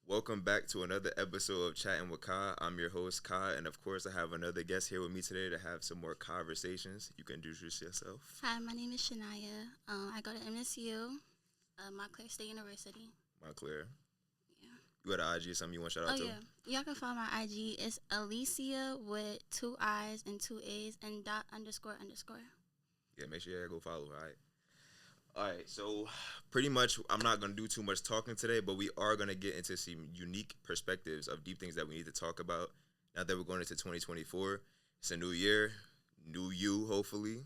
Welcome back to another episode of Chatting with Ka. I'm your host, Ka, and of course, I have another guest here with me today to have some more Cahversations. You can introduce yourself. Hi, my name is Shania. I go to MSU, Montclair State University. Montclair. Yeah. You got an IG or something you want to shout out to? Yeah. Y'all can follow my IG. It's Alicia with 2 I's and 2 A's and dot underscore underscore. Yeah, make sure you go follow, all right? All right, so pretty much I'm not going to do too much talking today, but we are going to get into some unique perspectives of deep things that we need to talk about now that we're going into 2024. It's a new year, new you, hopefully.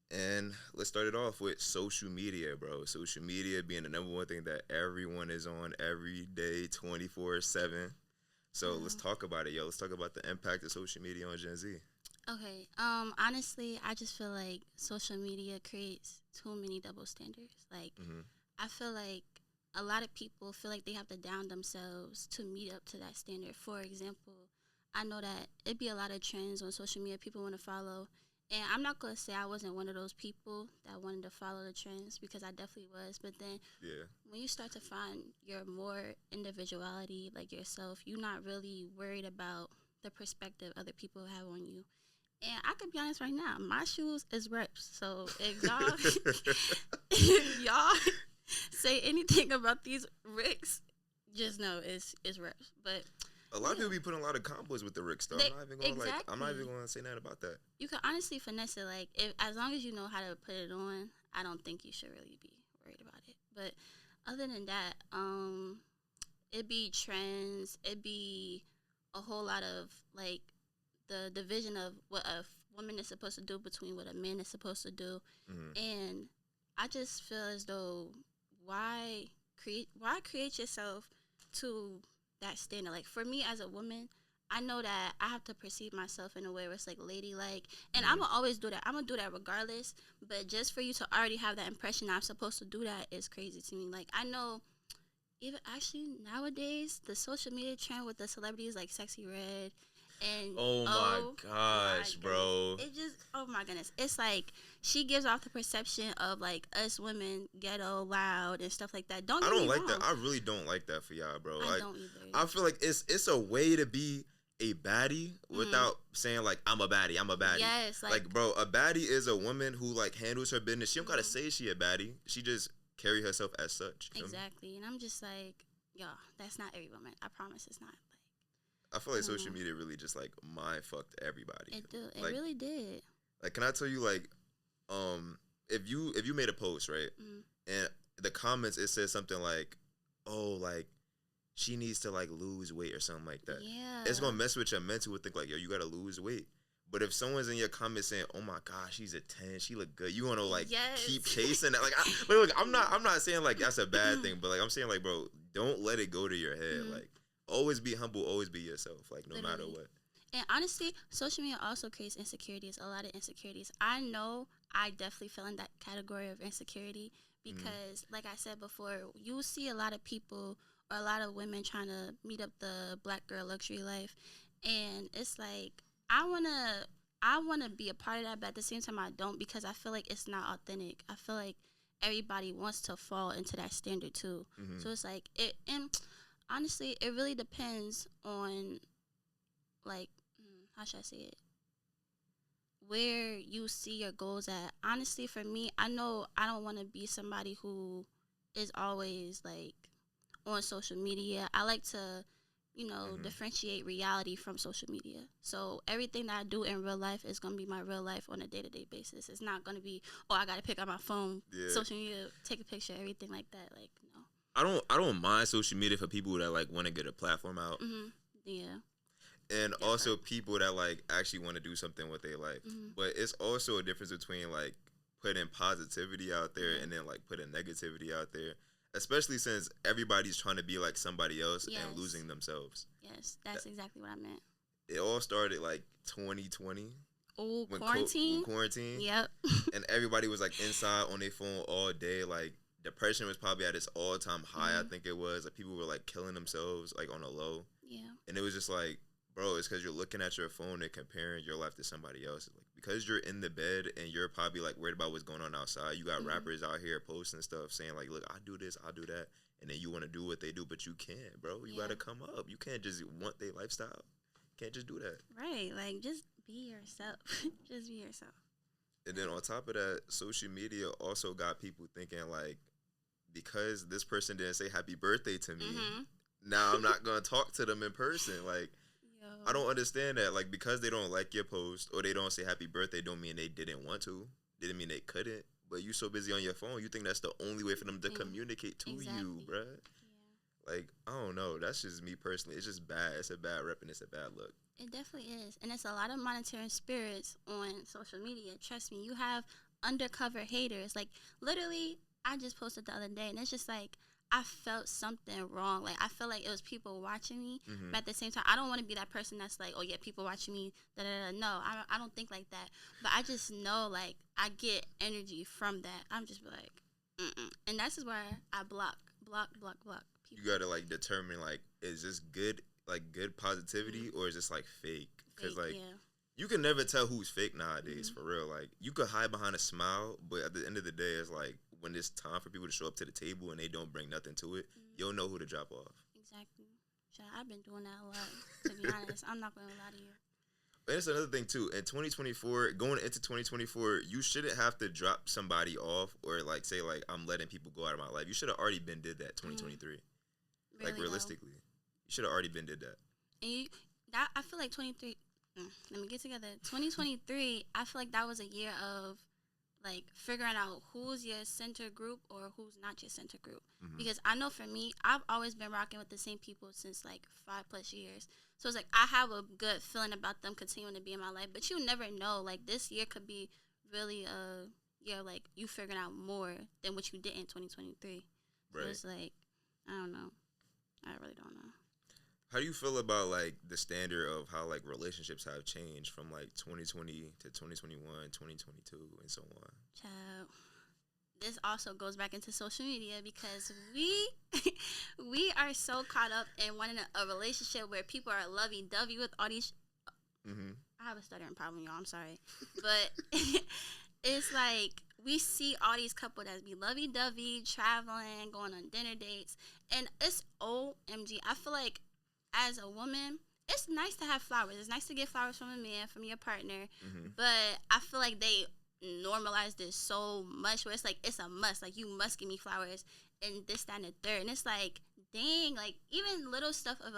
And let's start it off with social media, bro. Social media being the number one thing that everyone is on every day, 24/7. So let's talk about it, yo. Let's talk about the impact of social media on Gen Z. Okay. Honestly, I just feel like social media creates too many double standards. Like, I feel like a lot of people feel like they have to down themselves to meet up to that standard. For example, I know that it'd be a lot of trends on social media people want to follow. And I'm not going to say I wasn't one of those people that wanted to follow the trends because I definitely was. But then when you start to find your more individuality, like yourself, you're not really worried about the perspective other people have on you. And I could be honest right now, my shoes is reps. So if y'all say anything about these Ricks, just know it's reps. But a lot of people be putting a lot of combos with the Ricks, though. I'm not even going to say nothing about that. You can honestly finesse it. Like, as long as you know how to put it on, I don't think you should really be worried about it. But other than that, it be trends. It be a whole lot of, like, the division of what a woman is supposed to do between what a man is supposed to do. And I just feel as though why create yourself to that standard? Like, for me as a woman, I know that I have to perceive myself in a way where it's like ladylike, and I'm gonna always do that. I'm gonna do that regardless. But just for you to already have that impression I'm supposed to do that is crazy to me. Like, I know even actually nowadays the social media trend with the celebrities like Sexy Red. And oh my gosh, bro. It just, oh my goodness. It's like she gives off the perception of like us women ghetto, loud, and stuff like that. I don't like that. I really don't like that for y'all, bro. I don't either. I feel like it's a way to be a baddie without saying like I'm a baddie. Yes, like bro, a baddie is a woman who like handles her business. She don't gotta say she a baddie. She just carry herself as such. Exactly. And I'm just like, yo, that's not every woman. I promise it's not. I feel like social media really just like mind fucked everybody. It did. It like, really did. Like, can I tell you like, if you made a post, right, and the comments it says something like, oh, like she needs to like lose weight or something like that. Yeah. It's gonna mess with your mental. Think like, yo, you gotta lose weight. But if someone's in your comments saying, "Oh my gosh, she's a 10, she look good," you wanna like keep chasing that. Like, look, I'm not saying like that's a bad thing, but like I'm saying like, bro, don't let it go to your head. Like, always be humble, always be yourself. Like, no matter what. And honestly, social media also creates insecurities, a lot of insecurities. I know I definitely fell in that category of insecurity because, like I said before, you see a lot of people or a lot of women trying to meet up the black girl luxury life, and it's like I wanna be a part of that, but at the same time I don't because I feel like it's not authentic. I feel like everybody wants to fall into that standard too. So it's like it and. Honestly, it really depends on, like, how should I say it? Where you see your goals at. Honestly, for me, I know I don't want to be somebody who is always, like, on social media. I like to, differentiate reality from social media. So everything that I do in real life is going to be my real life on a day-to-day basis. It's not going to be, I got to pick up my phone, social media, take a picture, everything like that. Like, no. I don't mind social media for people that like want to get a platform out. Yeah. And also people that like actually want to do something with their life. But it's also a difference between like putting positivity out there and then like putting negativity out there. Especially since everybody's trying to be like somebody else and losing themselves. Yes, that's exactly what I meant. It all started like 2020. Oh, quarantine? Quarantine. Yep. And everybody was like inside on their phone all day. Like depression was probably at its all-time high, I think it was. Like people were like killing themselves like on a low. Yeah. And it was just like, bro, it's because you're looking at your phone and comparing your life to somebody else. Like, because you're in the bed and you're probably like worried about what's going on outside, you got rappers out here posting stuff saying like, look, I do this, I do that. and then you want to do what they do, but you can't, bro. You gotta come up. You can't just want their lifestyle. You can't just do that. Right. Like, just be yourself. Just be yourself. And then on top of that, social media also got people thinking, like, because this person didn't say happy birthday to me, now I'm not going to talk to them in person. Like, I don't understand that. Like, because they don't like your post or they don't say happy birthday don't mean they didn't want to. Didn't mean they couldn't. But you so busy on your phone, you think that's the only way for them to communicate to you, bruh. Yeah. Like, I don't know. That's just me personally. It's just bad. It's a bad rep and it's a bad look. It definitely is. And it's a lot of monitoring spirits on social media. Trust me, you have undercover haters. Like, literally, I just posted the other day, and it's just like, I felt something wrong. Like, I felt like it was people watching me. But at the same time, I don't want to be that person that's like, oh, yeah, people watching me. Da-da-da. No, I don't think like that. But I just know, like, I get energy from that. I'm just like, And that's just why I block people. You got to, like, determine, like, is this good, like, good positivity or is this, like, fake? Because, like, you can never tell who's fake nowadays, for real. Like, you could hide behind a smile, but at the end of the day, it's like, when it's time for people to show up to the table and they don't bring nothing to it, you'll know who to drop off. Exactly. I've been doing that a lot, to be honest. I'm not going to lie to you. And it's another thing, too. In 2024, going into 2024, you shouldn't have to drop somebody off or, like, say, like, I'm letting people go out of my life. You should have already been did that 2023. Really, like, realistically. You should have already been did that. And I feel like 23... let me get together. 2023, I feel like that was a year of, like, figuring out who's your center group or who's not your center group. Because I know for me, I've always been rocking with the same people since, like, 5+ years. So it's like I have a good feeling about them continuing to be in my life. But you never know. Like, this year could be really a year, like, you figuring out more than what you did in 2023. Right. So it's like, I don't know. I really don't know. How do you feel about, like, the standard of how, like, relationships have changed from, like, 2020 to 2021, 2022, and so on? Child, this also goes back into social media because we are so caught up in wanting a relationship where people are lovey-dovey with all these... I have a stuttering problem, y'all. I'm sorry. But it's like we see all these couples that be lovey-dovey, traveling, going on dinner dates, and it's OMG. I feel like as a woman, it's nice to have flowers. It's nice to get flowers from a man, from your partner. But I feel like they normalized this so much where it's like, it's a must. Like, you must give me flowers and this, that, and the third. And it's like, dang, like, even little stuff of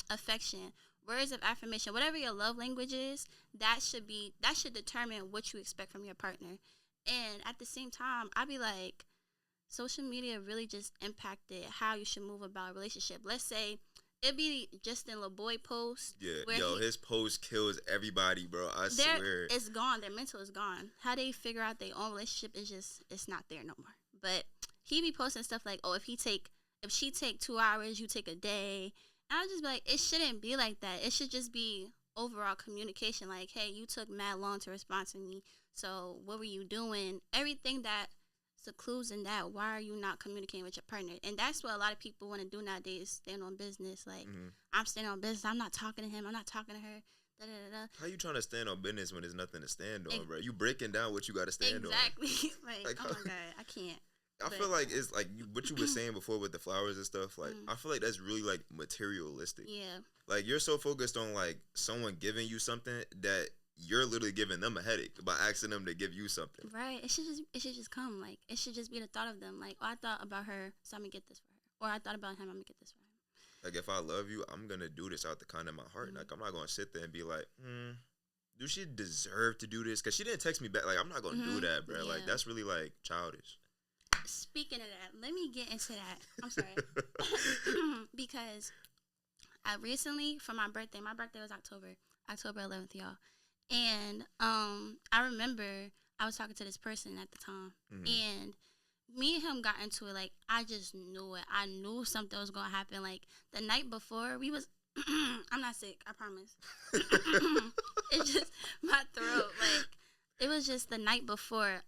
affection, words of affirmation, whatever your love language is, that should determine what you expect from your partner. And at the same time, I'd be like, social media really just impacted how you should move about a relationship. Let's say, it'd be Justin LeBoy post. Yeah, his post kills everybody, bro. I swear. It's gone. Their mental is gone. How they figure out their own relationship is just, it's not there no more. But he be posting stuff like, oh, if she take 2 hours, you take a day. And I'll just be like, it shouldn't be like that. It should just be overall communication. Like, hey, you took mad long to respond to me. So what were you doing? Everything that clues in that, why are you not communicating with your partner? And that's what a lot of people want to do nowadays, stand on business. Like, I'm standing on business, I'm not talking to him, I'm not talking to her. Da-da-da-da. How you trying to stand on business when there's nothing to stand on, bro? You breaking down what you got to stand on. Exactly. like, oh my God, I can't. I feel like it's like what you were saying before with the flowers and stuff. Like, I feel like that's really, like, materialistic. Yeah. Like, you're so focused on, like, someone giving you something that you're literally giving them a headache by asking them to give you something. Right. It should just come. Like, it should just be the thought of them. Like, oh, I thought about her, so I'm going to get this for her. Or I thought about him, I'm going to get this for him. Like, if I love you, I'm going to do this out the kind of my heart. Like, I'm not going to sit there and be like, do she deserve to do this? Because she didn't text me back. Like, I'm not going to do that, bro. Yeah. Like, that's really, like, childish. Speaking of that, let me get into that. I'm sorry. Because I recently, for my birthday was October 11th, y'all. And I remember I was talking to this person at the time, and me and him got into it. Like, I just knew it. I knew something was gonna happen. Like, the night before, we was. I'm not sick. I promise. It's just my throat. Like, it was just the night before.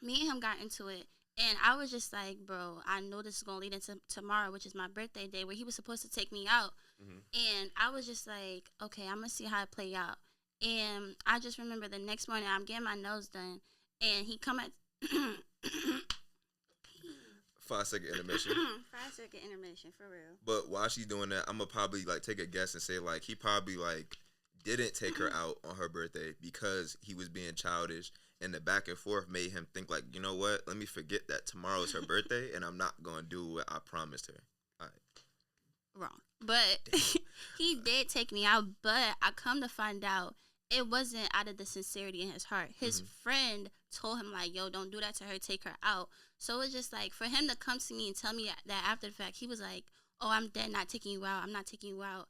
Me and him got into it, and I was just like, bro, I know this is gonna lead into tomorrow, which is my birthday day, where he was supposed to take me out. And I was just like, okay, I'm going to see how it play out. And I just remember the next morning, I'm getting my nails done. And he come at... 5-second intermission. 5-second intermission for real. But while she's doing that, I'm gonna probably like take a guess and say like he probably like didn't take her out on her birthday because he was being childish, and the back and forth made him think like, you know what? Let me forget that tomorrow is her birthday, and I'm not gonna do what I promised her. All right. Wrong, but he did take me out. But I come to find out it wasn't out of the sincerity in his heart. His friend told him like, "Yo, don't do that to her. Take her out." So it's just like for him to come to me and tell me that after the fact, he was like, "Oh, I'm dead not taking you out. I'm not taking you out."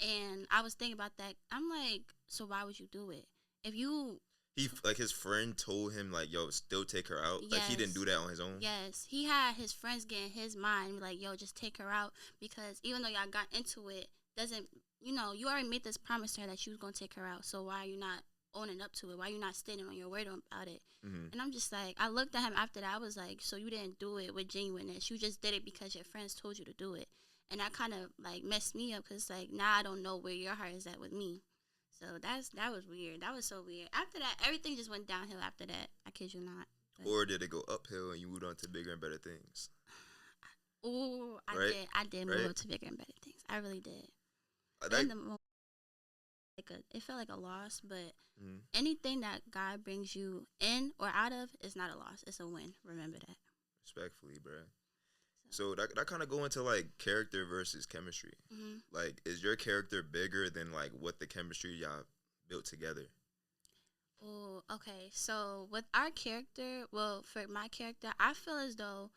And I was thinking about that. I'm like, so why would you do it? If you He like his friend told him like, "Yo, still take her out." Yes. Like he didn't do that on his own. Yes, he had his friends get in his mind like, "Yo, just take her out," because even though y'all got into it, doesn't you already made this promise to her that you was gonna take her out. So why are you not owning up to it? Why are you not standing on your word about it? And I'm just like, I looked at him after that. I was like, so you didn't do it with genuineness. You just did it because your friends told you to do it. And that kind of like messed me up because like now I don't know where your heart is at with me. So that was weird. That was so weird. After that, everything just went downhill after that. I kid you not. But, Or did it go uphill and you moved on to bigger and better things? ooh, Right? I did move up to bigger and better things. I really did. In the moment, it felt like a loss, but anything that God brings you in or out of is not a loss. It's a win. Remember that. Respectfully, bro. So that kind of go into like character versus chemistry. Like, is your character bigger than like what the chemistry y'all built together? Oh, okay. So with our character, well, for my character, I feel as though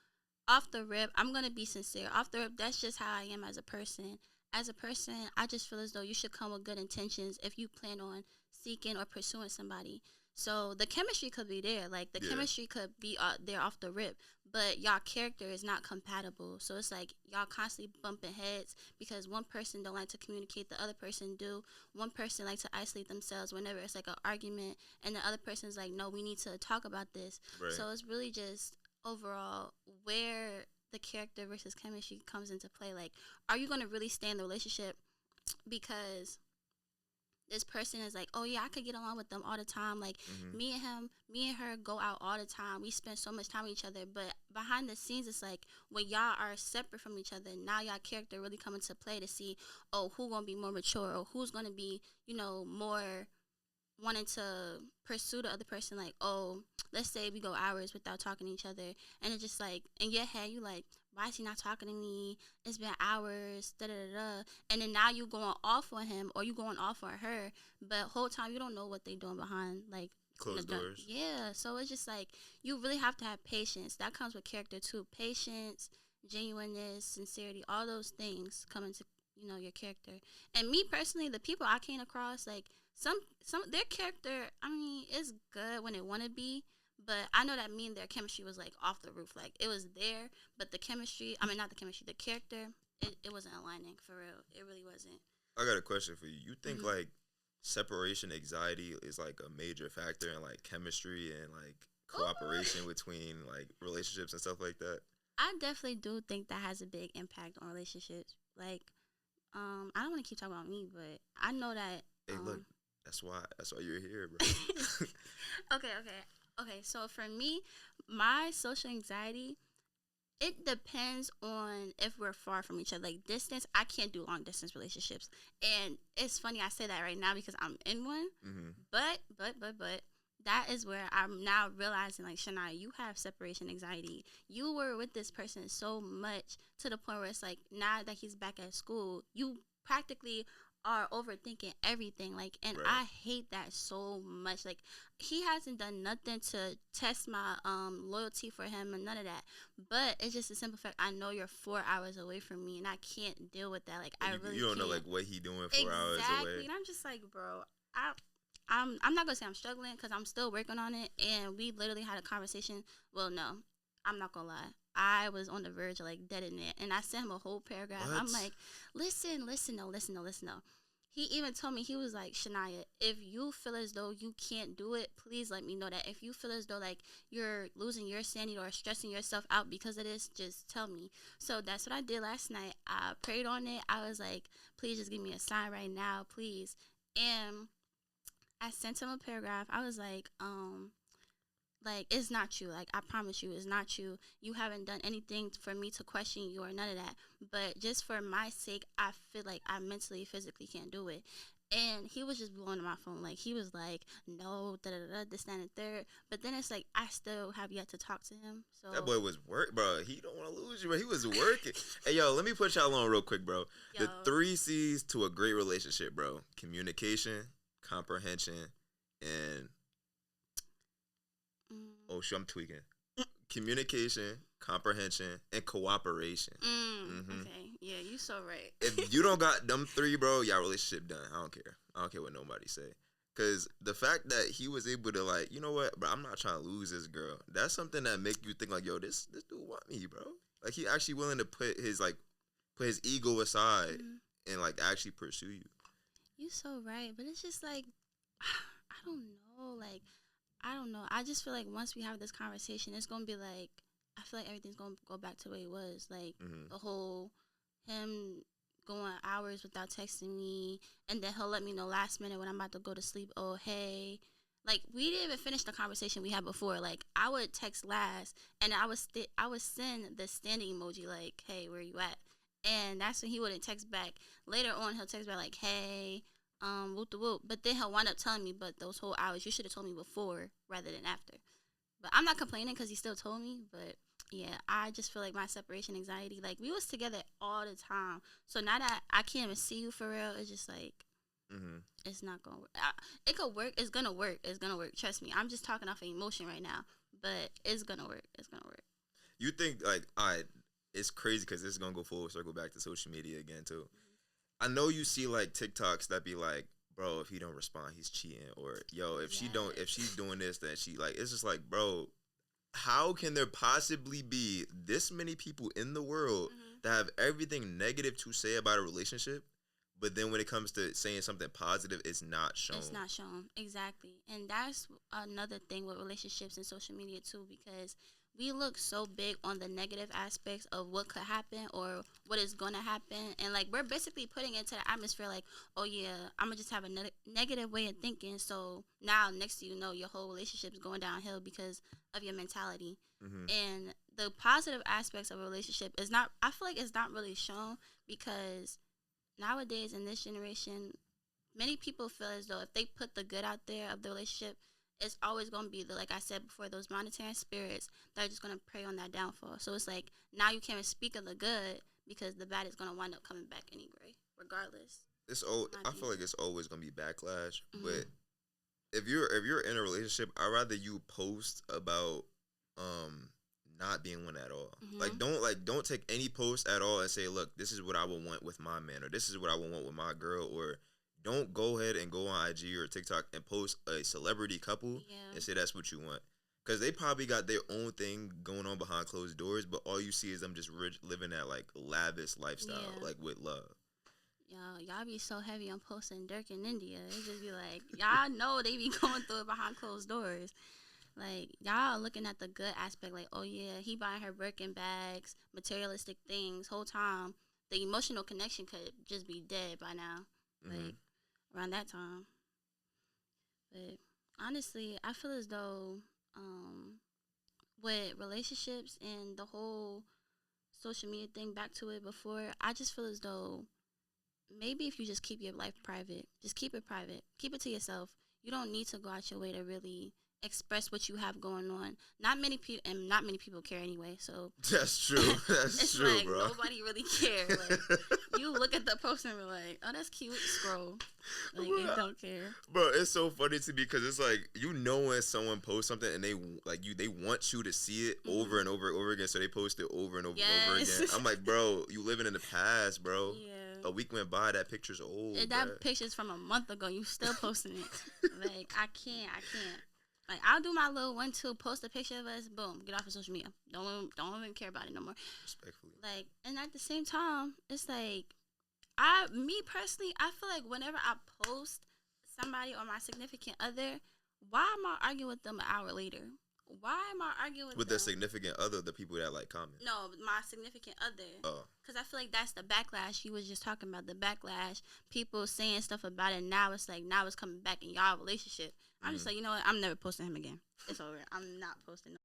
off the rip, I'm gonna be sincere. Off the rip, that's just how I am as a person. As a person, I just feel as though you should come with good intentions if you plan on seeking or pursuing somebody. So the chemistry could be there, like the chemistry could be there off the rip, but y'all character is not compatible. So it's like y'all constantly bumping heads because one person don't like to communicate, the other person do. One person like to isolate themselves whenever it's like an argument, and the other person's like, no, we need to talk about this. Right. So it's really just overall where the character versus chemistry comes into play. Like, are you going to really stay in the relationship because this person is like, oh yeah, I could get along with them all the time. Like me and her go out all the time. We spend so much time with each other. But behind the scenes, it's like when y'all are separate from each other, now y'all character really come into play to see, oh, who's gonna be more mature or who's gonna be, more wanting to pursue the other person. Like, oh, let's say we go hours without talking to each other, and it's just like in your head you like, why is he not talking to me? It's been hours, da da da da. And then now you going off on him or you going off on her, but whole time you don't know what they doing behind like closed doors. Yeah, so it's just like you really have to have patience. That comes with character too. Patience, genuineness, sincerity, all those things come into your character. And me personally, the people I came across, like some their character, I mean, it's good when it want to be. But I know that me and their chemistry was, like, off the roof. Like, it was there, but the chemistry, I mean, not the chemistry, the character, it wasn't aligning, for real. It really wasn't. I got a question for you. You think, like, separation anxiety is, like, a major factor in, like, chemistry and, like, cooperation between, like, relationships and stuff like that? I definitely do think that has a big impact on relationships. Like, I don't want to keep talking about me, but I know that. Hey, look, that's why you're here, bro. Okay, so for me, my social anxiety, it depends on if we're far from each other. Like distance, I can't do long distance relationships. And it's funny I say that right now because I'm in one. But that is where I'm now realizing, like, Shania, you have separation anxiety. You were with this person so much to the point where it's like now that he's back at school, you practically are overthinking everything, like, and right. I hate that so much. Like, he hasn't done nothing to test my loyalty for him and none of that, but it's just a simple fact. I know you're 4 hours away from me and I can't deal with that. Like, you don't can't. know like what he doing 4 hours away, and I'm just like, bro, I'm not gonna say I'm struggling because I'm still working on it, and we literally had a conversation. Well, no, I'm not gonna lie, I was on the verge of like dead in it, and I sent him a whole paragraph. What? I'm like, listen, no. He even told me, he was like, Shania, if you feel as though you can't do it, please let me know that. If you feel as though like you're losing your sanity or stressing yourself out because of this, just tell me. So that's what I did last night. I prayed on it. I was like, please just give me a sign right now, please. And I sent him a paragraph. I was like, like, it's not you. Like, I promise you, it's not you. You haven't done anything for me to question you or none of that. But just for my sake, I feel like I mentally, physically can't do it. And he was just blowing my phone. Like, he was like, no, da-da-da, this, that, and the third. But then it's like, I still have yet to talk to him. So That boy was work, bro. He don't want to lose you, but he was working. Hey, yo, let me put y'all on real quick, bro. Yo. The 3 C's to a great relationship, bro. Communication, comprehension, and... Oh, shit, I'm tweaking. Communication, comprehension, and cooperation. Okay. Yeah, you so right. If you don't got them 3, bro, y'all relationship done. I don't care. I don't care what nobody say. Because the fact that he was able to, like, you know what, bro, I'm not trying to lose this girl. That's something that make you think, like, yo, this dude want me, bro. Like, he actually willing to put his ego aside and, like, actually pursue you. You so right. But it's just, like, I don't know. Like, I don't know. I just feel like once we have this conversation, it's going to be like, I feel like everything's going to go back to the way it was. Like, the whole him going hours without texting me, and then he'll let me know last minute when I'm about to go to sleep, oh, hey. Like, we didn't even finish the conversation we had before. Like, I would text last, and I would send the standing emoji, like, hey, where you at? And that's when he wouldn't text back. Later on, he'll text back, like, hey, whoop the whoop. But then he'll wind up telling me, but those whole hours, you should have told me before rather than after. But I'm not complaining because he still told me. But yeah, I just feel like my separation anxiety, like, we was together all the time. So now that I can't even see you for real, it's just like, it's not going to work. It could work. It's going to work. It's going to work. Trust me. I'm just talking off of emotion right now. But it's going to work. It's going to work. You think, like, all right, it's crazy because this is going to go full circle back to social media again, too. I know you see, like, TikToks that be like, bro, if he don't respond, he's cheating. Or, yo, if she's doing this, then she, like, it's just like, bro, how can there possibly be this many people in the world that have everything negative to say about a relationship, but then when it comes to saying something positive, it's not shown? It's not shown. Exactly. And that's another thing with relationships and social media, too, because we look so big on the negative aspects of what could happen or what is going to happen. And, like, we're basically putting into the atmosphere, like, oh, yeah, I'm going to just have a negative way of thinking. So now, next thing you know, your whole relationship is going downhill because of your mentality. And the positive aspects of a relationship is not, I feel like it's not really shown because nowadays in this generation, many people feel as though if they put the good out there of the relationship, it's always going to be, like I said before, those monetary spirits that are just going to prey on that downfall. So it's like, now you can't even speak of the good because the bad is going to wind up coming back anyway, regardless. I feel like it's always going to be backlash. But if you're in a relationship, I'd rather you post about not being one at all. Don't take any post at all and say, look, this is what I would want with my man, or this is what I would want with my girl, or don't go ahead and go on IG or TikTok and post a celebrity couple and say that's what you want. Because they probably got their own thing going on behind closed doors, but all you see is them just living that, like, lavish lifestyle, like, with love. Y'all be so heavy on posting Dirk in India. It just be like, y'all know they be going through it behind closed doors. Like, y'all looking at the good aspect, like, oh, yeah, he buying her Birkin bags, materialistic things, whole time. The emotional connection could just be dead by now. Like, around that time. But honestly, I feel as though with relationships and the whole social media thing, back to it before, I just feel as though maybe if you just keep your life private, just keep it private, keep it to yourself. You don't need to go out your way to really express what you have going on. Not many people care anyway, so that's true. That's it's true, like, bro. Nobody really care. Like, you look at the post and be like, oh, that's cute, scroll. Like, bro, they don't care. Bro, it's so funny to me because it's like, you know, when someone posts something and they want you to see it over and over and over again, so they post it over and over and over again. I'm like, bro, you living in the past, bro. A week went by, that picture's old. And that picture's from a month ago. You still posting it. Like, I can't. Like, I'll do my little 1-2, post a picture of us, boom, get off of social media. Don't even care about it no more. Respectfully. Like, and at the same time, it's like, me personally, I feel like whenever I post somebody or my significant other, why am I arguing with them an hour later? Why am I arguing with them? With the significant other, the people that, like, comment? No, my significant other. Oh. because I feel like that's the backlash you was just talking about. The backlash, people saying stuff about it. Now it's like, now it's coming back in y'all relationship. I'm just like, you know what? I'm never posting him again. It's over. I'm not posting.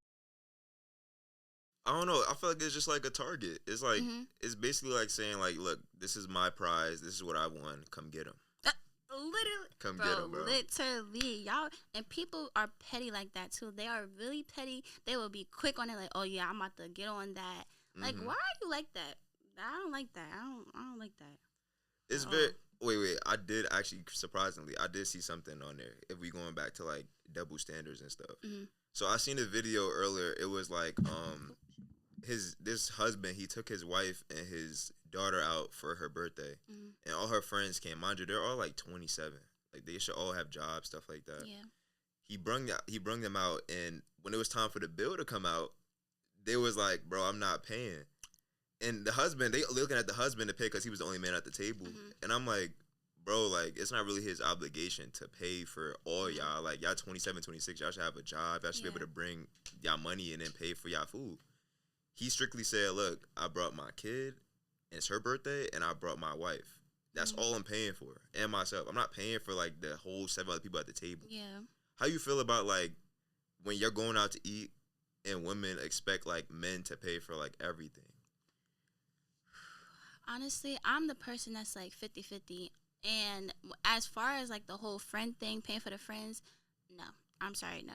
I don't know. I feel like it's just like a target. It's like it's basically like saying like, look, this is my prize. This is what I won. Come get him. Literally, come get him, bro. Literally, y'all, and people are petty like that too. They are really petty. They will be quick on it, like, oh yeah, I'm about to get on that. Like, why are you like that? I don't like that. I don't like that. It's very. Wait. I did actually, surprisingly, I did see something on there. If we going back to like double standards and stuff. So I seen a video earlier. It was like this husband, he took his wife and his daughter out for her birthday, and all her friends came. Mind you, they're all like 27. Like they should all have jobs, stuff like that. Yeah. He brung them out, and when it was time for the bill to come out, they was like, "Bro, I'm not paying." And the husband, they looking at the husband to pay because he was the only man at the table, and I'm like, bro, like, it's not really his obligation to pay for all y'all. Like, y'all 27, 26, y'all should have a job. Y'all should be able to bring y'all money and then pay for y'all food. He strictly said, look, I brought my kid, and it's her birthday, and I brought my wife. That's all I'm paying for, and myself. I'm not paying for, like, the whole 7 other people at the table. Yeah. How you feel about, like, when you're going out to eat and women expect, like, men to pay for, like, everything? Honestly, I'm the person that's, like, 50-50. And as far as, like, the whole friend thing, paying for the friends, no. I'm sorry. No.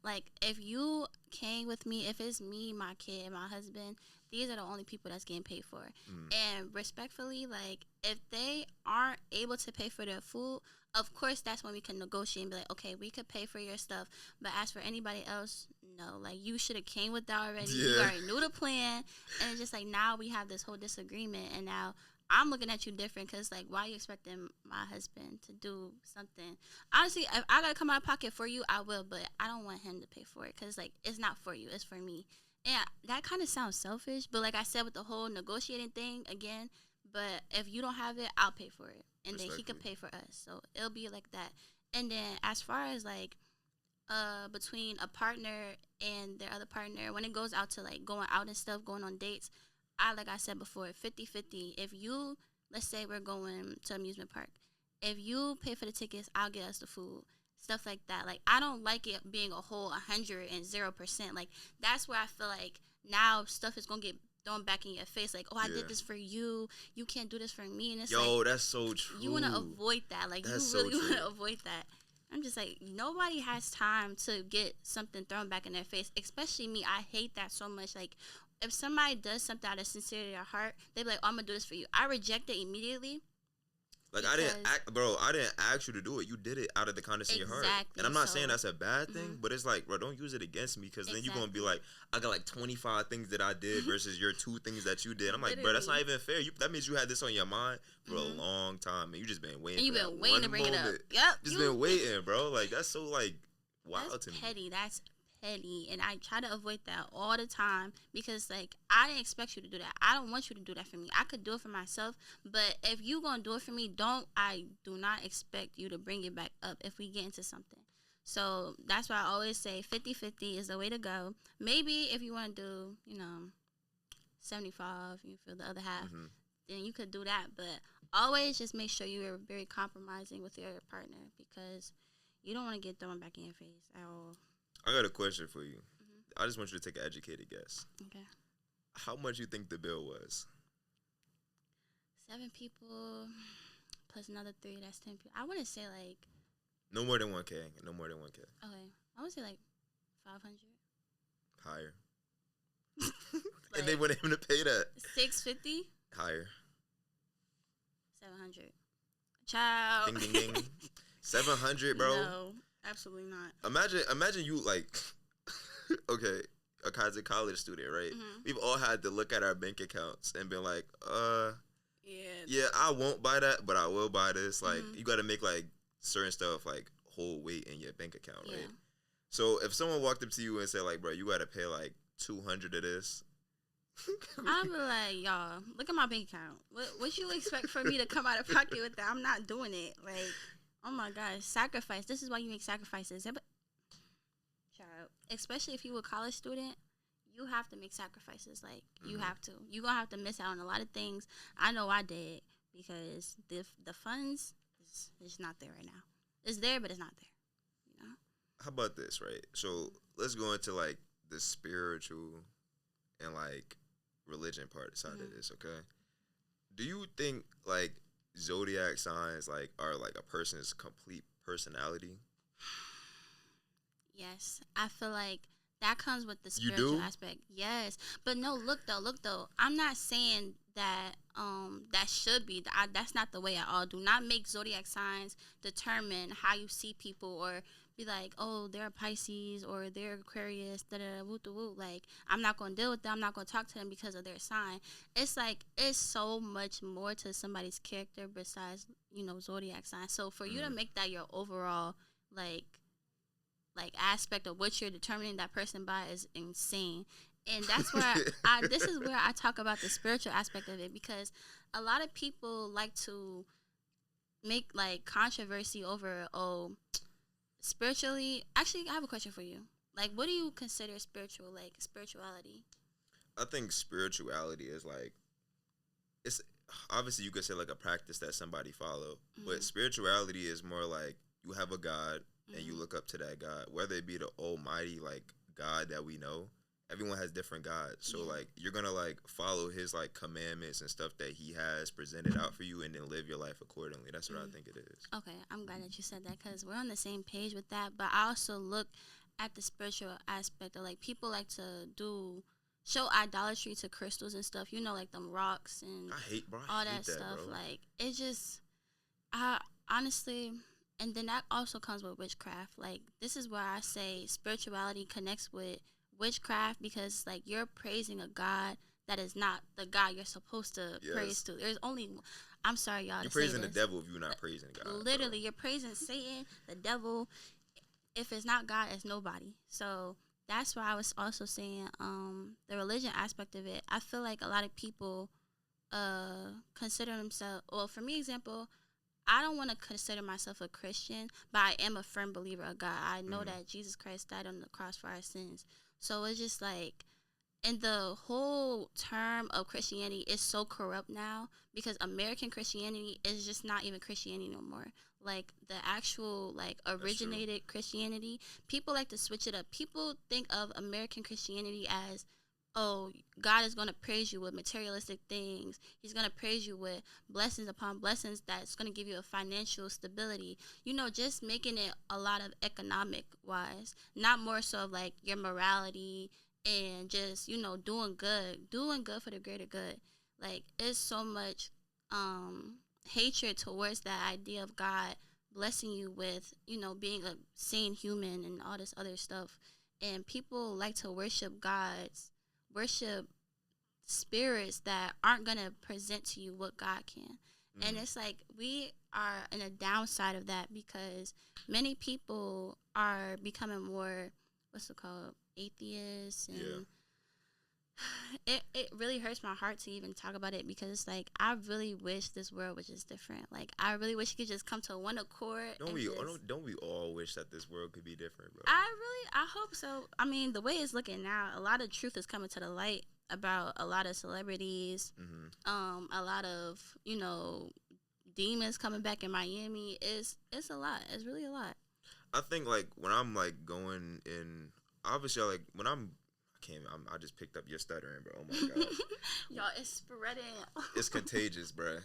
Like, if you came with me, if it's me, my kid, my husband, these are the only people that's getting paid for. And respectfully, like, if they aren't able to pay for their food, of course, that's when we can negotiate and be like, okay, we could pay for your stuff. But as for anybody else, no. Like, you should have came with that already. Yeah. You already knew the plan. And it's just like, now we have this whole disagreement. And now I'm looking at you different because, like, why are you expecting my husband to do something? Honestly, if I got to come out of pocket for you, I will, but I don't want him to pay for it because, like, it's not for you. It's for me. And that kind of sounds selfish, but like I said with the whole negotiating thing, again, but if you don't have it, I'll pay for it. And then he could pay for us. So it'll be like that. And then as far as, like, between a partner and their other partner, when it goes out to, like, going out and stuff, going on dates, like I said before, 50-50. If you, let's say we're going to amusement park. If you pay for the tickets, I'll get us the food. Stuff like that. Like, I don't like it being a whole 100%. Like, that's where I feel like now stuff is going to get thrown back in your face. Like, oh, I did this for you. You can't do this for me. And it's like, that's so true. You want to avoid that. Like, that's you really want to avoid that. I'm just like, nobody has time to get something thrown back in their face, especially me. I hate that so much. Like, if somebody does something out of sincerity of their heart, they be like, oh, I'm going to do this for you. I reject it immediately. Like, I didn't ask you to do it. You did it out of the kindness of your heart. And I'm not saying that's a bad thing, but it's like, bro, don't use it against me because then you're going to be like, I got like 25 things that I did versus your 2 things that you did. I'm like, bro, that's not even fair. That means you had this on your mind for a long time and you just been waiting. And you've been waiting to bring it up. Yep. Just been waiting, bro. Like, that's so, like, wild to me. That's petty, and I try to avoid that all the time because, like, I didn't expect you to do that. I don't want you to do that for me. I could do it for myself, but if you gonna do it for me, I do not expect you to bring it back up if we get into something. So that's why I always say 50-50 is the way to go. Maybe if you want to do, 75, you feel the other half, then you could do that, but always just make sure you are very compromising with your partner because you don't want to get thrown back in your face at all. I got a question for you. I just want you to take an educated guess. Okay. How much you think the bill was? 7 people plus another 3, that's 10 people. I want to say, like... No more than 1K. No more than 1K. Okay. I want to say, like, 500. Higher. Like, and they want him to pay that. 650? Higher. 700. Child. Ding, ding, ding. 700, bro? No. Absolutely not. Imagine you, like, okay, as a college student, right? We've all had to look at our bank accounts and been like, yeah, I won't buy that, but I will buy this. Like, you got to make, like, certain stuff, like, hold weight in your bank account, right? So if someone walked up to you and said, like, bro, you got to pay, like, 200 of this. I'd be like, y'all, look at my bank account. What you expect for me to come out of pocket with that? I'm not doing it. Like... Oh, my gosh. Sacrifice. This is why you make sacrifices. Child. Especially if you were a college student, you have to make sacrifices. Like, you have to. You're going to have to miss out on a lot of things. I know I did, because the funds is not there right now. It's there, but it's not there. You know? How about this, right? So let's go into like the spiritual and like religion part side of this, okay? Do you think like zodiac signs like are like a person's complete personality? Yes, I feel like that comes with the spiritual aspect. Yes, but no, look though. I'm not saying that that should be. That's not the way at all. Do not make zodiac signs determine how you see people, or be like, oh, they're a Pisces or they're Aquarius, da da da, woo da woo. Like, I'm not gonna deal with them. I'm not gonna talk to them because of their sign. It's like, it's so much more to somebody's character besides, you know, zodiac sign. So for you to make that your overall like aspect of what you're determining that person by is insane. And that's where this is where I talk about the spiritual aspect of it, because a lot of people like to make like controversy over, oh, spiritually. Actually, I have a question for you. Like, what do you consider spiritual, like spirituality? I think spirituality is like, it's obviously you could say like a practice that somebody follow, but spirituality is more like you have a God and you look up to that God, whether it be the almighty like God that we know. Everyone has different gods, so like you're gonna like follow his like commandments and stuff that he has presented out for you, and then live your life accordingly. That's what I think it is. Okay, I'm glad that you said that, because we're on the same page with that. But I also look at the spiritual aspect of, like, people like to show idolatry to crystals and stuff. You know, like them rocks and all that stuff. Bro. Like, it just, I honestly. And then that also comes with witchcraft. Like, this is where I say spirituality connects with witchcraft, because, like, you're praising a God that is not the God you're supposed to praise to. There's only, I'm sorry, y'all, you're praising the devil if you're not praising God. Literally, you're praising Satan, the devil. If it's not God, it's nobody. So that's why I was also saying the religion aspect of it. I feel like a lot of people consider themselves, well, for me, example, I don't want to consider myself a Christian, but I am a firm believer of God. I know that Jesus Christ died on the cross for our sins. So it's just like, and the whole term of Christianity is so corrupt now, because American Christianity is just not even Christianity no more. Like, the actual, like, originated Christianity, people like to switch it up. People think of American Christianity as, oh, God is going to praise you with materialistic things. He's going to praise you with blessings upon blessings that's going to give you a financial stability. You know, just making it a lot of economic-wise, not more so of, like, your morality and just, you know, doing good for the greater good. Like, it's so much hatred towards that idea of God blessing you with, you know, being a sane human and all this other stuff. And people like to worship spirits that aren't going to present to you what God can. And it's like, we are in a downside of that, because many people are becoming more, what's it called, atheists. And it really hurts my heart to even talk about it, because it's like, I really wish this world was just different. Like, I really wish you could just come to one accord. Don't we all wish that this world could be different, bro? I hope so. I mean, the way it's looking now, a lot of truth is coming to the light about a lot of celebrities, a lot of, you know, demons coming back in Miami. It's a lot. It's really a lot. I think, like, when I'm like going in, obviously, like, when I just picked up your stuttering, bro. Oh my god, y'all, it's spreading. It's contagious, bro.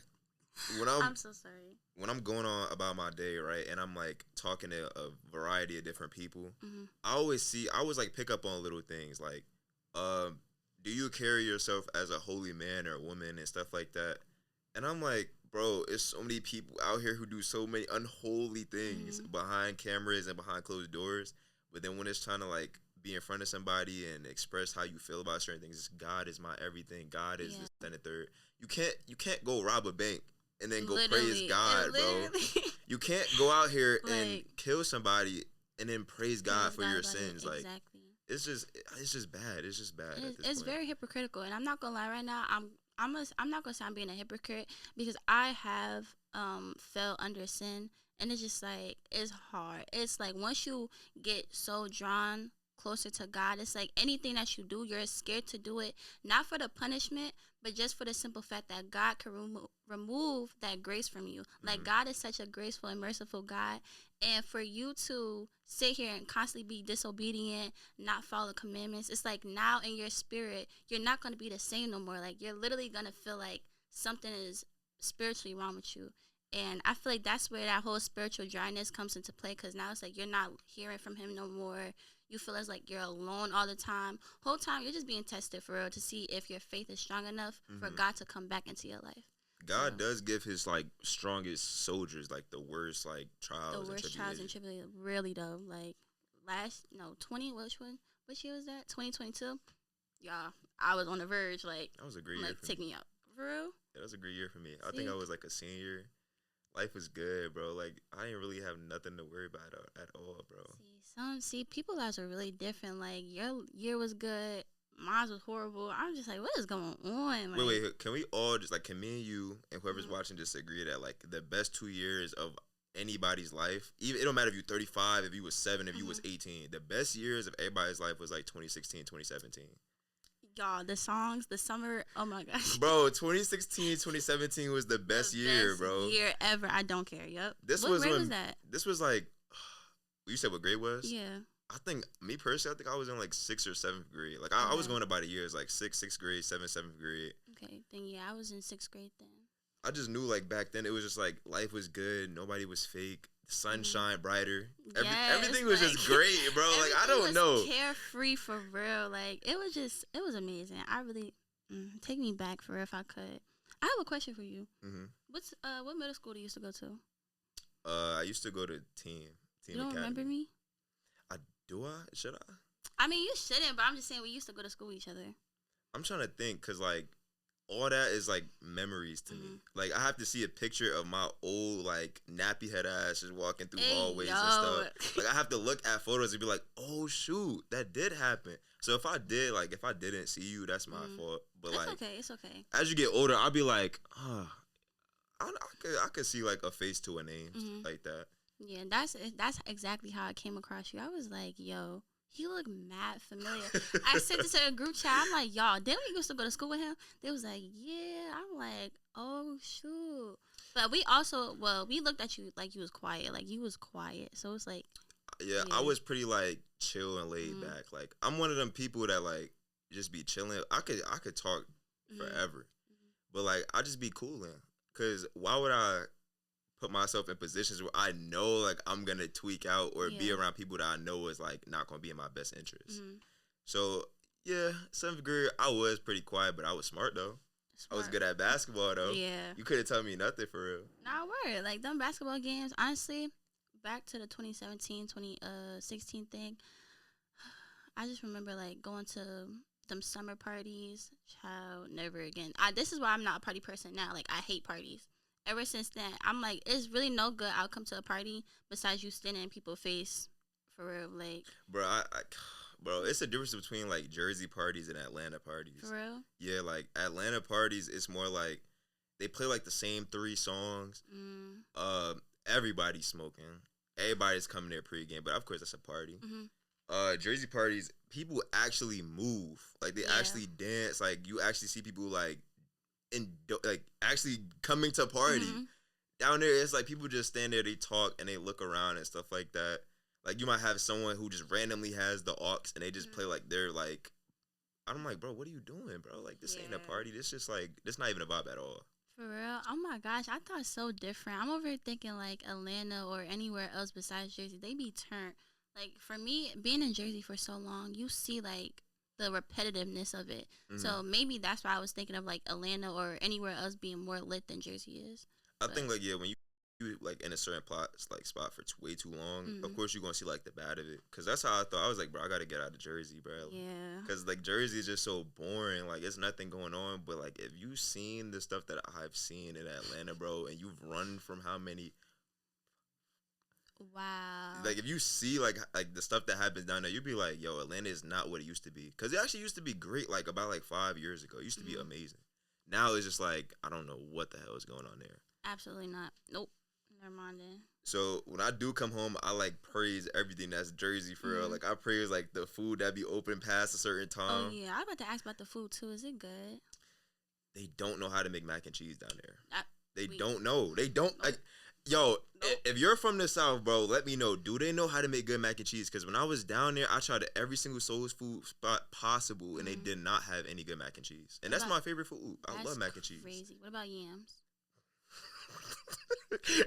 I'm so sorry. When I'm going on about my day, right, and I'm like talking to a variety of different people, I always like pick up on little things like, do you carry yourself as a holy man or woman and stuff like that? And I'm like, bro, it's so many people out here who do so many unholy things behind cameras and behind closed doors. But then when it's trying to like be in front of somebody and express how you feel about certain things, God is my everything. God is this and the third. You can't go rob a bank and then go praise God, bro. You can't go out here and kill somebody and then praise God for your sins. Like, it's just bad. It's just bad. It's very hypocritical, and I'm not gonna lie. Right now, I'm not gonna say I'm being a hypocrite, because I have fell under sin, and it's just like, it's hard. It's like, once you get so drawn closer to God. It's like anything that you do, you're scared to do it, not for the punishment, but just for the simple fact that God can remove that grace from you. Like, God is such a graceful and merciful God. And for you to sit here and constantly be disobedient, not follow commandments, it's like now in your spirit, you're not going to be the same no more. Like, you're literally going to feel like something is spiritually wrong with you. And I feel like that's where that whole spiritual dryness comes into play, because now it's like you're not hearing from him no more. You feel as like you're alone all the time. Whole time you're just being tested for real to see if your faith is strong enough for God to come back into your life. God does give his like strongest soldiers like the worst like trials. The worst trials and tribulations. Really though, like which year was that? 2022. Yeah, I was on the verge. Like that was a great year. Like take me out for real. Yeah, that was a great year for me. I think I was like a senior. Life was good, bro. Like I didn't really have nothing to worry about at all, bro. See, people's lives are really different. Like your year was good, mine was horrible. I'm just like, what is going on? Like, wait. Can we all just like, can me and you and whoever's watching just agree that like the best 2 years of anybody's life, even it don't matter if you're 35, if you was 7, if you was 18, the best years of everybody's life was like 2016, 2017. Y'all, the songs, the summer, oh my gosh. Bro, 2016, 2017 was the best year, bro. Year ever. I don't care. Yep. What grade was that? This was like, you said what grade was? Yeah. I think, me personally, I think I was in like 6th or 7th grade. Like, I was going about a year. It's like 6th grade, 7th grade. Okay, then yeah, I was in 6th grade then. I just knew like back then it was just like life was good. Nobody was fake. The sun shined brighter. Everything was just great, bro. Like, I don't know. Carefree for real. Like, it was amazing. I really, take me back for real if I could. I have a question for you. What middle school do you used to go to? I used to go to Team You don't Academy. remember me? Do I? Should I? I mean, you shouldn't, but I'm just saying we used to go to school with each other. I'm trying to think, because, like, all that is, like, memories to me. Like, I have to see a picture of my old, like, nappy head ass just walking through hallways and stuff. Like, I have to look at photos and be like, oh, shoot, that did happen. So if I didn't see you, that's my fault. But, like, it's okay. As you get older, I'll be like, I could see, like, a face to a name like that. Yeah, that's exactly how I came across you. I was like, yo, he look mad familiar. I sent it to a group chat. I'm like, y'all, didn't we used to go to school with him? They was like, yeah. I'm like, oh, shoot. But we also, we looked at you like you was quiet. Like, you was quiet. So it's like. Yeah, I was pretty, like, chill and laid back. Like, I'm one of them people that, like, just be chilling. I could talk forever. But, like, I just be cooling. Because why would I put myself in positions where I know, like, I'm going to tweak out or be around people that I know is, like, not going to be in my best interest. So, yeah, 7th grade, I was pretty quiet, but I was smart, though. I was good at basketball, though. Yeah. You couldn't tell me nothing, for real. Nah, word. Like, them basketball games, honestly, back to the 2017, 2016 thing, I just remember, like, going to them summer parties. Child, never again. This is why I'm not a party person now. Like, I hate parties. Ever since then, I'm like, it's really no good outcome to a party besides you standing in people's face, for real. Like, bro, it's a difference between like Jersey parties and Atlanta parties. For real? Yeah, like Atlanta parties, it's more like they play like the same 3 songs. Everybody's smoking. Everybody's coming there pregame, but of course that's a party. Jersey parties, people actually move. Like they actually dance. Like you actually see people like actually coming to party. Down there, it's like people just stand there, they talk, and they look around and stuff like that. Like, you might have someone who just randomly has the aux, and they just play, like, they're, like, I'm like, bro, what are you doing, bro? Like, this ain't a party. This just, like, this not even a vibe at all. For real? Oh, my gosh. I thought so different. I'm over here thinking, like, Atlanta or anywhere else besides Jersey, they be turned. Like, for me, being in Jersey for so long, you see, like, the repetitiveness of it. So maybe that's why I was thinking of, like, Atlanta or anywhere else being more lit than Jersey is. I think, like, yeah, when you like in a certain spot for way too long, of course you're gonna see like the bad of it. Cause that's how I thought. I was like, bro, I gotta get out of Jersey, bro. Yeah. Cause like Jersey is just so boring. Like it's nothing going on. But like if you've seen the stuff that I've seen in Atlanta, bro, and you've run from how many. Wow. Like if you see like the stuff that happens down there, you'd be like, yo, Atlanta is not what it used to be. Cause it actually used to be great. Like about like 5 years ago, it used to be amazing. Now it's just like I don't know what the hell is going on there. Absolutely not. Nope. Never mind then. So when I do come home, I like praise everything that's Jersey for real. Like I praise like the food that be open past a certain time. Oh yeah, I was about to ask about the food too. Is it good? They don't know how to make mac and cheese down there. They we- don't know. They don't like. Yo, if you're from the South, bro, let me know. Do they know how to make good mac and cheese? Because when I was down there, I tried every single soul food spot possible, and they did not have any good mac and cheese. And that's my favorite food. I love mac and cheese. Crazy. What about yams?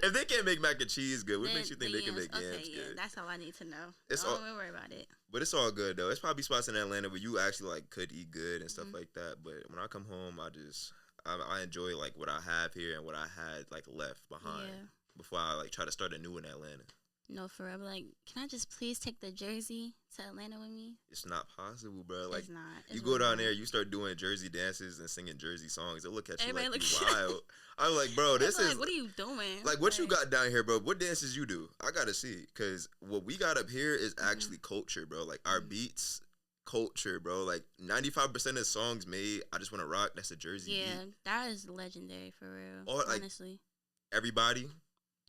If they can't make mac and cheese good, what makes you think they can make yams yeah, good? That's all I need to know. It's Don't all, even worry about it. But it's all good though. It's probably spots in Atlanta where you actually like could eat good and stuff like that. But when I come home, I enjoy like what I have here and what I had like left behind before I like try to start anew in Atlanta. No, for real. Like, can I just please take the Jersey to Atlanta with me? It's not possible, bro. Like, it's not. You go down there, you start doing Jersey dances and singing Jersey songs. They'll look at you like you wild. I'm like, bro, this is... Like, what are you doing? Like, what you got down here, bro? What dances you do? I gotta see. Because what we got up here is actually culture, bro. Like, our beats, culture, bro. Like, 95% of the songs made, I Just Want to Rock, that's a Jersey beat. Yeah, that is legendary, for real. Honestly. Everybody...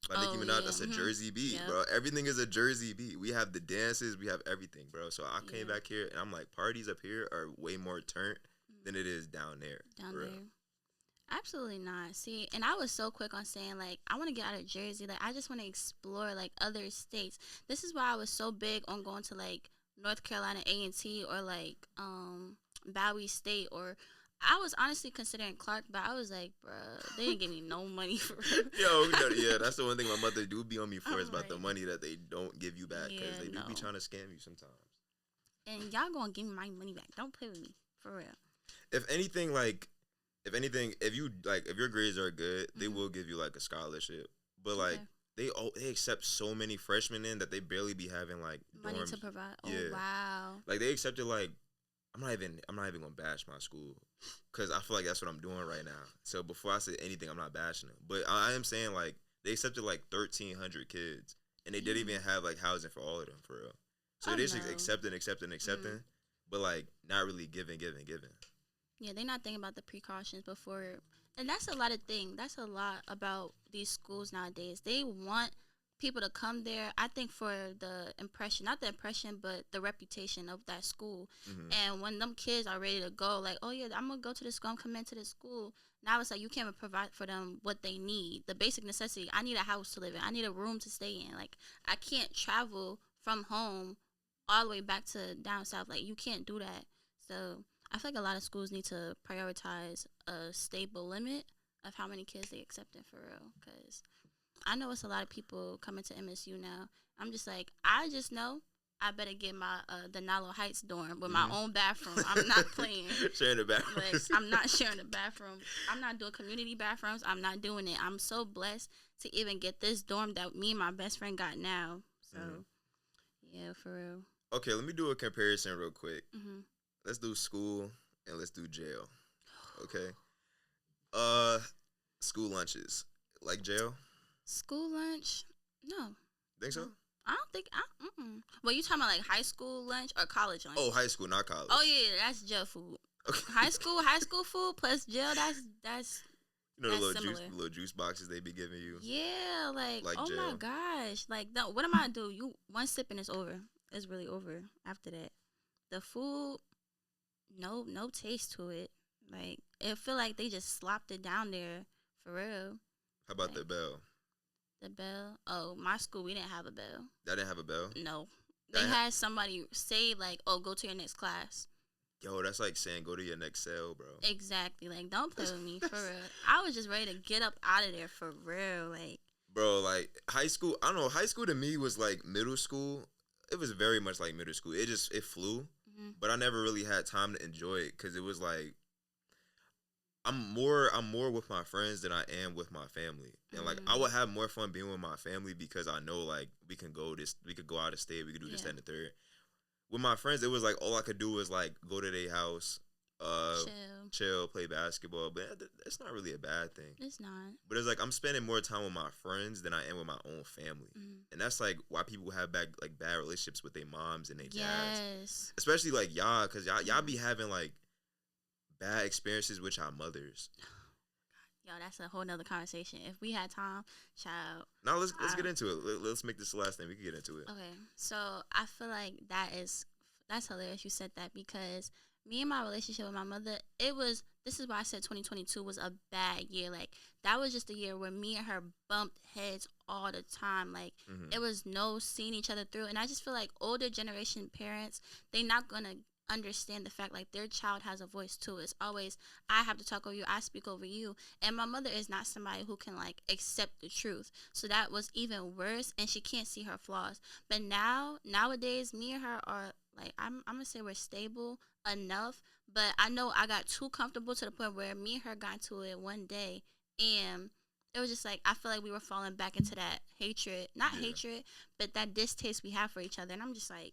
By Nicki Minaj, that's a Jersey beat, bro. Everything is a Jersey beat. We have the dances, we have everything, bro. So I came back here, and I'm like, parties up here are way more turned than it is down there. Down there. Absolutely not. See, and I was so quick on saying, like, I want to get out of Jersey. Like, I just want to explore, like, other states. This is why I was so big on going to, like, North Carolina A&T or, like, Bowie State or... I was honestly considering Clark, but I was like, bruh, they didn't give me no money for it. Yeah, that's the one thing my mother do be on me for is about the money that they don't give you back because they do be trying to scam you sometimes. And y'all gonna give me my money back. Don't play with me, for real. If anything, if your grades are good, they will give you, like, a scholarship. But, like, they accept so many freshmen in that they barely be having, like, money dorms. to provide. Oh, yeah. Wow. Like, they accepted, like, I'm not even gonna bash my school because I feel like that's what I'm doing right now. So before I say anything, I'm not bashing them, but I am saying like they accepted like 1,300 kids, and they didn't even have like housing for all of them for real. So they just accepting, but like not really giving. Yeah, they're not thinking about the precautions before, and that's a lot of things. That's a lot about these schools nowadays. They want people to come there, I think, for the impression, not the impression, but the reputation of that school. And when them kids are ready to go, like, oh yeah, I'm gonna go to this school, I'm coming to this school. Now it's like you can't even provide for them what they need, the basic necessity. I need a house to live in. I need a room to stay in. Like, I can't travel from home all the way back to down south. Like, you can't do that. So I feel like a lot of schools need to prioritize a stable limit of how many kids they accept in for real, because I know it's a lot of people coming to MSU now. I'm just like, I just know I better get my Denalo Heights dorm with my own bathroom. I'm not playing. Sharing the bathroom. Like, I'm not sharing the bathroom. I'm not doing community bathrooms. I'm not doing it. I'm so blessed to even get this dorm that me and my best friend got now. So, yeah, for real. Okay, let me do a comparison real quick. Let's do school and let's do jail. Okay. School lunches. Like jail? School lunch? No. Think so? I don't think. Well, you talking about like high school lunch or college lunch? Oh, high school, not college. Oh yeah, that's jail food. Okay. High school food plus jail. That's you know the little juice boxes they be giving you. Yeah, like oh jail. My gosh, like no, what am I gonna do? You one sip and it's over. It's really over after that. The food, no taste to it. Like it feel like they just slopped it down there for real. How about the bell? The bell? Oh, my school, we didn't have a bell. They didn't have a bell? No. They had somebody say, like, oh, go to your next class. Yo, that's like saying go to your next cell, bro. Exactly. Like, don't play with me, for real. I was just ready to get up out of there, for real. Like, bro, like, high school, I don't know, high school to me was like middle school. It was very much like middle school. It flew, but I never really had time to enjoy it because it was like, I'm more with my friends than I am with my family. And like I would have more fun being with my family because I know like we could go out of state, we could do this, that, and the third. With my friends, it was like all I could do was like go to their house, chill, play basketball. But that's not really a bad thing. It's not. But it's like I'm spending more time with my friends than I am with my own family. And that's like why people have bad relationships with their moms and their dads. Especially like y'all, because y'all be having like bad experiences with our mothers. Yo, that's a whole nother conversation. If we had time, child. Now let's get into it. Let's make this the last thing. We can get into it. Okay, so I feel like that's hilarious. You said that because me and my relationship with my mother, this is why I said 2022 was a bad year. Like that was just a year where me and her bumped heads all the time. Like it was no seeing each other through, and I just feel like older generation parents, they not gonna understand the fact like their child has a voice too. It's always I have to talk over you, I speak over you, and my mother is not somebody who can like accept the truth. So that was even worse, and she can't see her flaws. But nowadays, me and her are like I'm gonna say we're stable enough, but I know I got too comfortable to the point where me and her got into it one day, and it was just like I feel like we were falling back into that hatred, not hatred, but that distaste we have for each other, and I'm just like,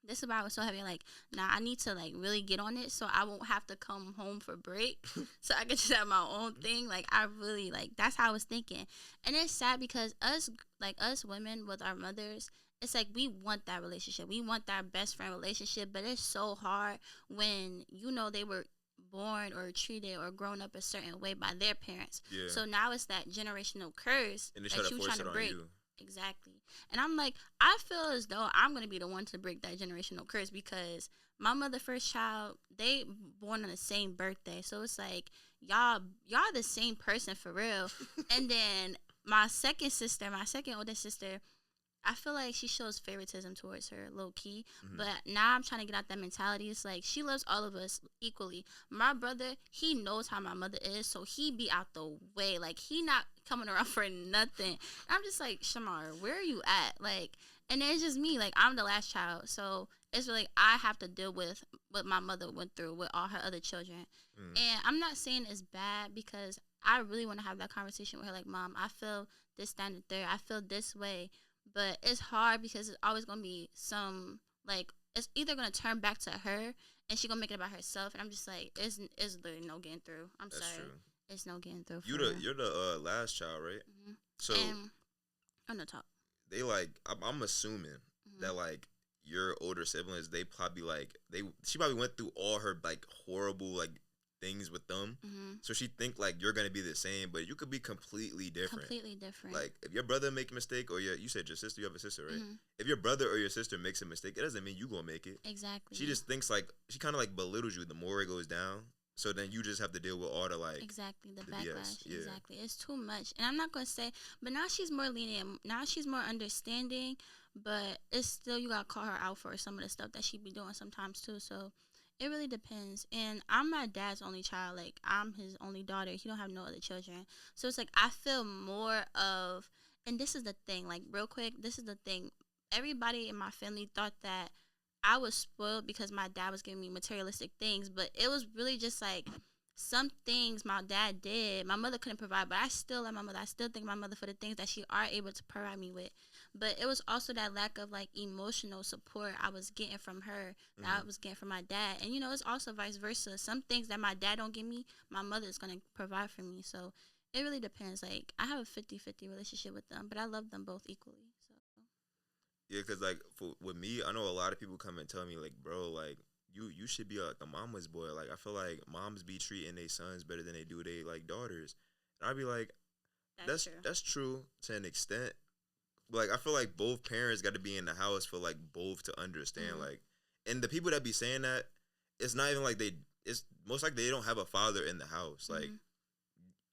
this is why I was so heavy. Like, nah, I need to like really get on it so I won't have to come home for break. So I can just have my own thing. Like, I really like that's how I was thinking. And it's sad because us women with our mothers, it's like we want that relationship. We want that best friend relationship, but it's so hard when they were born or treated or grown up a certain way by their parents. Yeah. So now it's that generational curse and they that you trying to break. You. Exactly. And I'm like, I feel as though I'm going to be the one to break that generational curse because my mother first child, they born on the same birthday. So it's like, y'all the same person for real. And then my second oldest sister, I feel like she shows favoritism towards her, low key. But now I'm trying to get out that mentality. It's like she loves all of us equally. My brother, he knows how my mother is, so he be out the way. Like, he not coming around for nothing. I'm just like, Shamar, where are you at? Like, and it's just me. Like, I'm the last child, so it's really I have to deal with what my mother went through with all her other children. And I'm not saying it's bad because I really want to have that conversation with her. Like, Mom, I feel this, that, and the third. I feel this way. But it's hard because it's always going to be some, like, it's either going to turn back to her and she going to make it about herself. And I'm just like, it's literally no getting through. That's sorry. True. It's no getting through. You're the last child, right? So, I'm not talk. They, like, I'm assuming that, like, your older siblings, they probably, like, she probably went through all her, like, horrible, like, things with them. So she think like you're gonna be the same, but you could be completely different. Like if your brother make a mistake, or you said your sister, you have a sister, right? If your brother or your sister makes a mistake, it doesn't mean you gonna make it. Exactly. She just thinks like she kind of like belittles you the more it goes down. So then you just have to deal with all the like the backlash. Yeah. Exactly. It's too much, and I'm not gonna say, but now she's more lenient. Now she's more understanding, but it's still you gotta call her out for some of the stuff that she be doing sometimes too. So. It really depends. And I'm my dad's only child. Like, I'm his only daughter. He don't have no other children. So it's like I feel more of, and this is the thing, like, real quick, this is the thing. Everybody in my family thought that I was spoiled because my dad was giving me materialistic things. But it was really just, like, some things my dad did, my mother couldn't provide. But I still love my mother. I still thank my mother for the things that she are able to provide me with. But it was also that lack of, like, emotional support I was getting from her that I was getting from my dad. And, it's also vice versa. Some things that my dad don't give me, my mother is going to provide for me. So it really depends. Like, I have a 50-50 relationship with them, but I love them both equally. So yeah, because, like, with me, I know a lot of people come and tell me, like, bro, like, you should be like a mama's boy. Like, I feel like moms be treating their sons better than they do their, like, daughters. And I'd be like, that's true to an extent. Like, I feel like both parents got to be in the house for, like, both to understand. Like, and the people that be saying that, it's not even like it's most likely they don't have a father in the house. Like,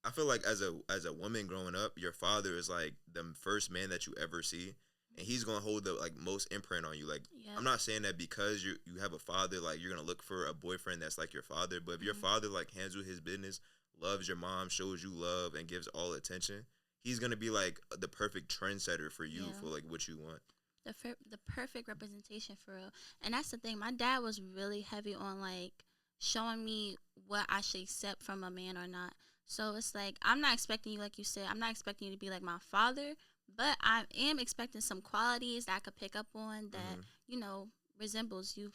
I feel like as a woman growing up, your father is, like, the first man that you ever see. And he's going to hold the, like, most imprint on you. Like, I'm not saying that because you have a father, like, you're going to look for a boyfriend that's like your father. But if your father, like, handles his business, loves your mom, shows you love, and gives all attention, he's going to be, like, the perfect trendsetter for you for, like, what you want. The perfect representation for real. And that's the thing. My dad was really heavy on, like, showing me what I should accept from a man or not. So it's like, I'm not expecting you, like you said, I'm not expecting you to be like my father, but I am expecting some qualities that I could pick up on that, resembles you.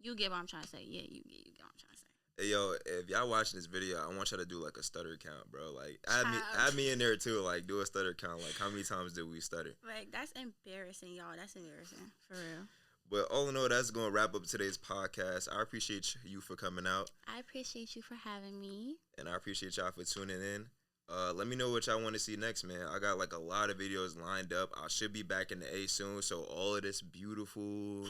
You get what I'm trying to say. Yeah, you get what I'm trying to say. Hey, yo, if y'all watching this video, I want y'all to do, like, a stutter count, bro. Like, add me in there, too. Like, do a stutter count. Like, how many times did we stutter? Like, that's embarrassing, y'all. That's embarrassing. For real. But all in all, that's going to wrap up today's podcast. I appreciate you for coming out. I appreciate you for having me. And I appreciate y'all for tuning in. Let me know what y'all want to see next, man. I got like a lot of videos lined up. I should be back in the A soon. So all of this beautiful,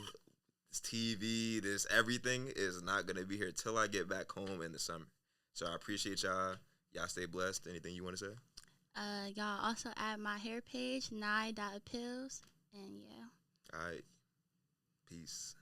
this TV, this everything is not going to be here till I get back home in the summer. So I appreciate y'all. Y'all stay blessed. Anything you want to say? Y'all also add my hair page, nye.appeals. And yeah. All right. Peace.